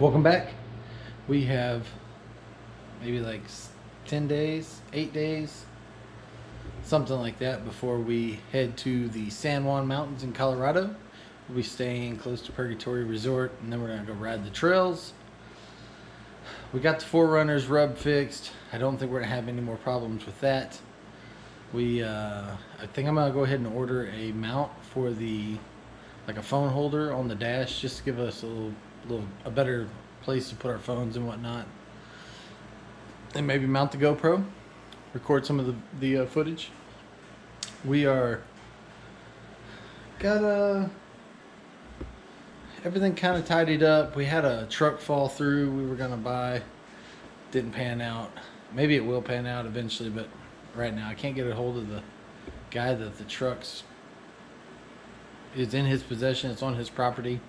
Welcome back. We have maybe like 10 days, 8 days, something like that before we head to the San Juan Mountains in Colorado. We'll be staying close to Purgatory Resort, and then we're going to go ride the trails. We got the 4Runner's rub fixed. I don't think we're going to have any more problems with that. I think I'm going to go ahead and order a mount for like a phone holder on the dash, just to give us a better place to put our phones and whatnot. And maybe mount the GoPro, record some of the footage. We are got everything kind of tidied up. We had a truck fall through we were gonna buy, didn't pan out. Maybe it will pan out eventually, but right now I can't get a hold of the guy that the truck's is in his possession. It's on his property.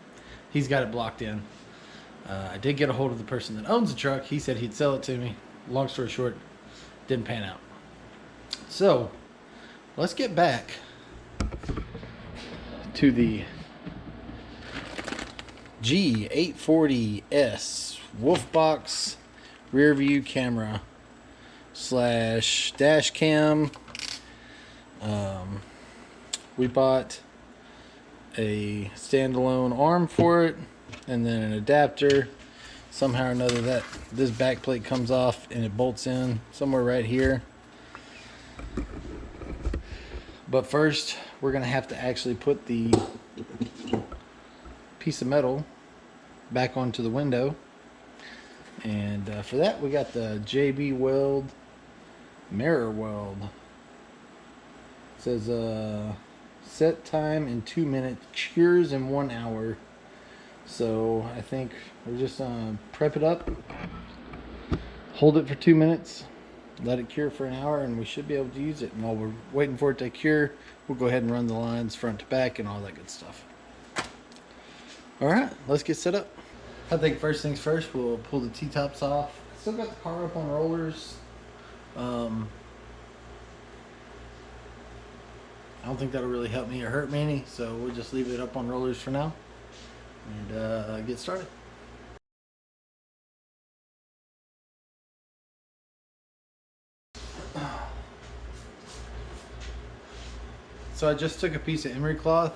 He's got it blocked in. I did get a hold of the person that owns the truck. He said he'd sell it to me. Long story short, didn't pan out. So let's get back to the G840S wolf box rear view camera slash dash cam. We bought a standalone arm for it, and then an adapter. Somehow or another that this back plate comes off and it bolts in somewhere right here. But first we're gonna have to actually put the piece of metal back onto the window, and for that we got the JB Weld mirror weld. It says set time in 2 minutes, cures in 1 hour. So I think we're just gonna prep it up, hold it for 2 minutes, let it cure for an hour, and we should be able to use it. And while we're waiting for it to cure, we'll go ahead and run the lines front to back and all that good stuff. Alright, let's get set up. I think first things first, we'll pull the T-tops off. Still got the car up on rollers. I don't think that'll really help me or hurt me any, so we'll just leave it up on rollers for now and get started. So I just took a piece of emery cloth,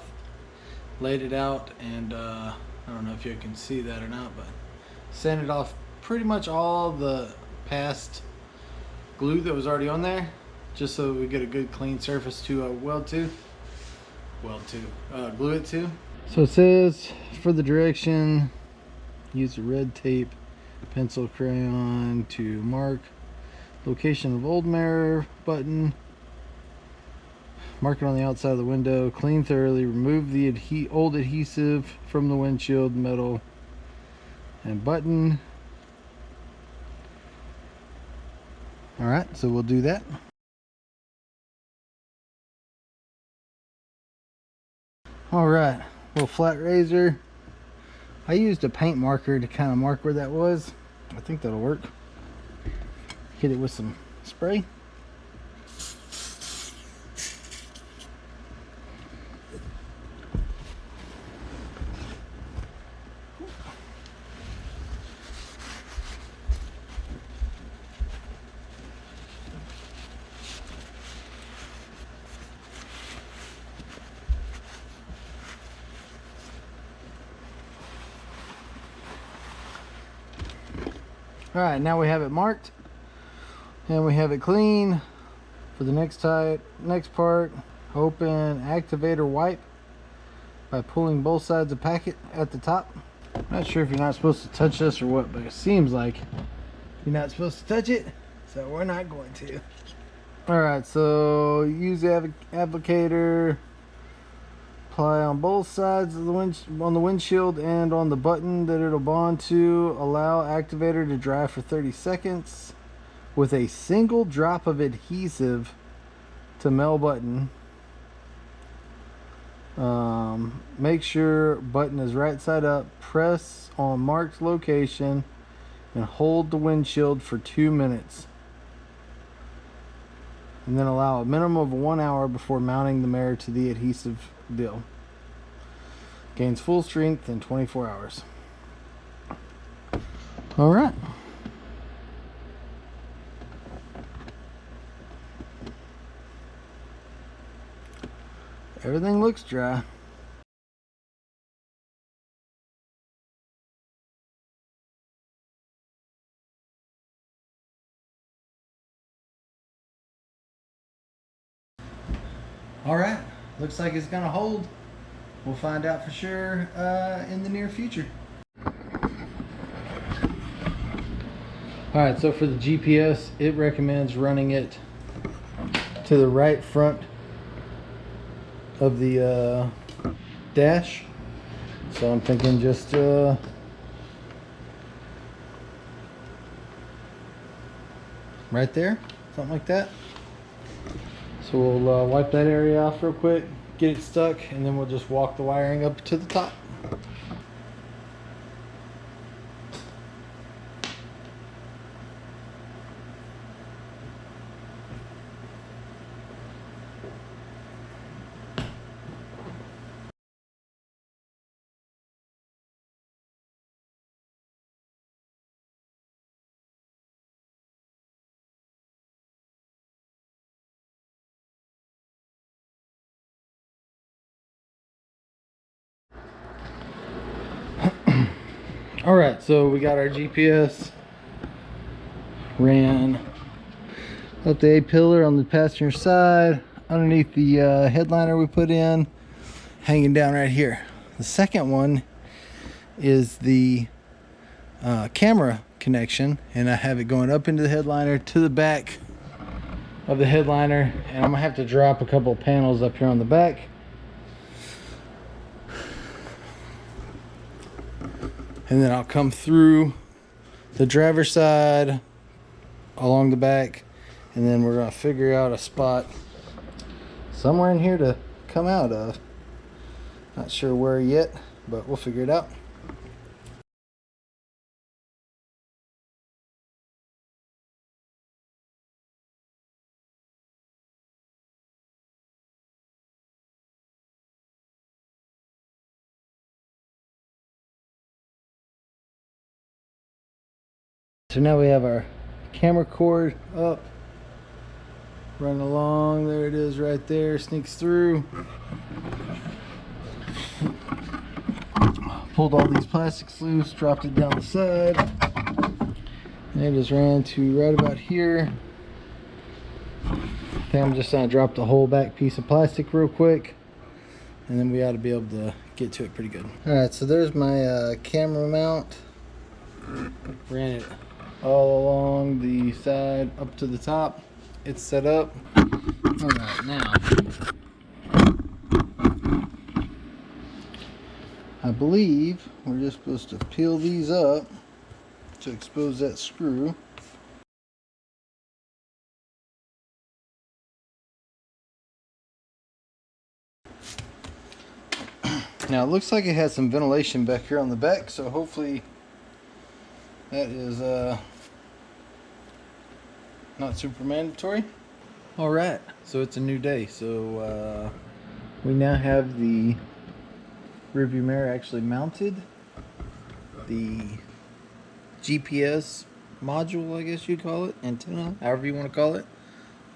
laid it out, and I don't know if you can see that or not, but sanded off pretty much all the past glue that was already on there, just so we get a good clean surface to glue it to. So it says for the direction, use a red tape pencil crayon to mark location of old mirror button, mark it on the outside of the window, clean thoroughly, remove the old adhesive from the windshield metal and button. Alright, so we'll do that. Alright, little flat razor. I used a paint marker to kind of mark where that was. I think that'll work. Hit it with some spray. Alright, now we have it marked and we have it clean. For the next part, open activator wipe by pulling both sides of the packet at the top. Not sure if you're not supposed to touch this or what, but it seems like you're not supposed to touch it, so we're not going to. Alright, so use the applicator, apply on both sides of the windshield and on the button that it'll bond to. Allow activator to dry for 30 seconds with a single drop of adhesive to mel button. Make sure button is right side up. Press on marked location and hold the windshield for 2 minutes. And then allow a minimum of 1 hour before mounting the mirror to the adhesive deal. Gains full strength in 24 hours. All right. Everything looks dry. All right, looks like it's gonna hold. We'll find out for sure in the near future. All right, so for the GPS, it recommends running it to the right front of the dash. So I'm thinking just right there, something like that. So we'll wipe that area off real quick, get it stuck, and then we'll just walk the wiring up to the top. All right, so we got our GPS, ran up the A-pillar on the passenger side, underneath the headliner we put in, hanging down right here. The second one is the camera connection, and I have it going up into the headliner to the back of the headliner, and I'm gonna have to drop a couple of panels up here on the back. And then I'll come through the driver's side along the back, and then we're gonna figure out a spot somewhere in here to come out of. Not sure where yet, but we'll figure it out. So now we have our camera cord up, run along, there it is right there, sneaks through. Pulled all these plastics loose, dropped it down the side, and it just ran to right about here. I think I'm just gonna drop the whole back piece of plastic real quick, and then we ought to be able to get to it pretty good. All right, so there's my camera mount. Ran it all along the side up to the top. It's set up. All right, now I believe we're just supposed to peel these up to expose that screw. Now it looks like it has some ventilation back here on the back, so hopefully that is not super mandatory. All right, so it's a new day. So we now have the rearview mirror actually mounted. The GPS module, I guess you'd call it, antenna, however you want to call it,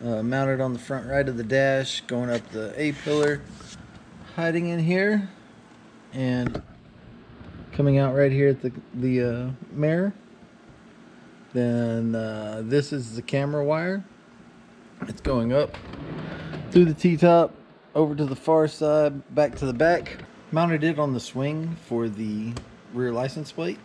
mounted on the front right of the dash, going up the A-pillar, hiding in here, and coming out right here at the mirror. Then this is the camera wire. It's going up through the T-top, over to the far side, back to the back. Mounted it on the swing for the rear license plate.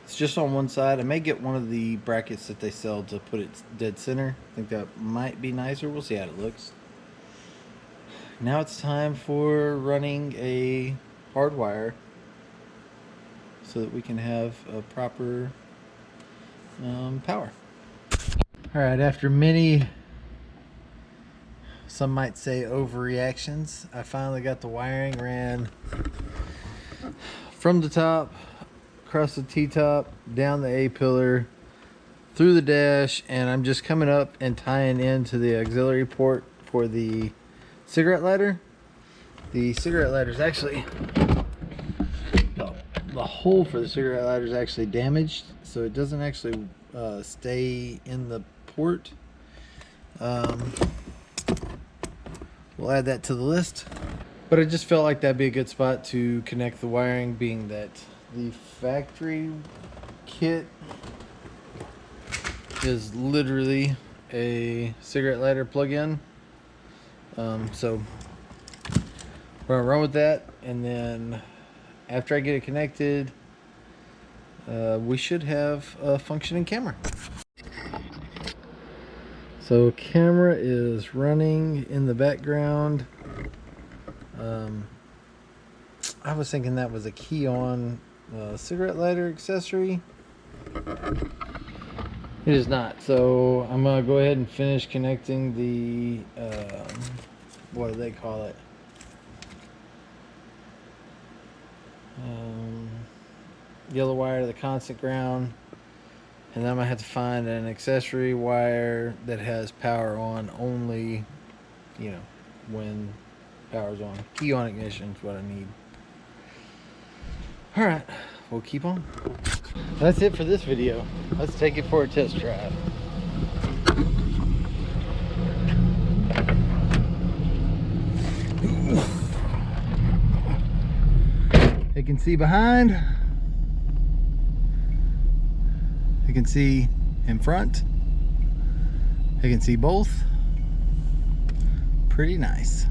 It's just on one side. I may get one of the brackets that they sell to put it dead center. I think that might be nicer. We'll see how it looks. Now it's time for running a hard wire so that we can have a proper power. All right, after many, some might say overreactions, I finally got the wiring ran from the top, across the T-top, down the A-pillar, through the dash, and I'm just coming up and tying into the auxiliary port for the cigarette lighter. The cigarette lighter is actually the hole for the cigarette lighter is actually damaged, so it doesn't actually stay in the port. We'll add that to the list. But I just felt like that'd be a good spot to connect the wiring, being that the factory kit is literally a cigarette lighter plug-in. So we're gonna run with that, and then after I get it connected, we should have a functioning camera. So camera is running in the background. I was thinking that was a key on cigarette lighter accessory. It is not. So I'm gonna go ahead and finish connecting the what do they call it? Yellow wire to the constant ground, and then I'm gonna have to find an accessory wire that has power on only, you know, when power's on. Key on ignition is what I need. All right, we'll keep on. That's it for this video. Let's take it for a test drive. You can see behind. You can see in front. You can see both. Pretty nice.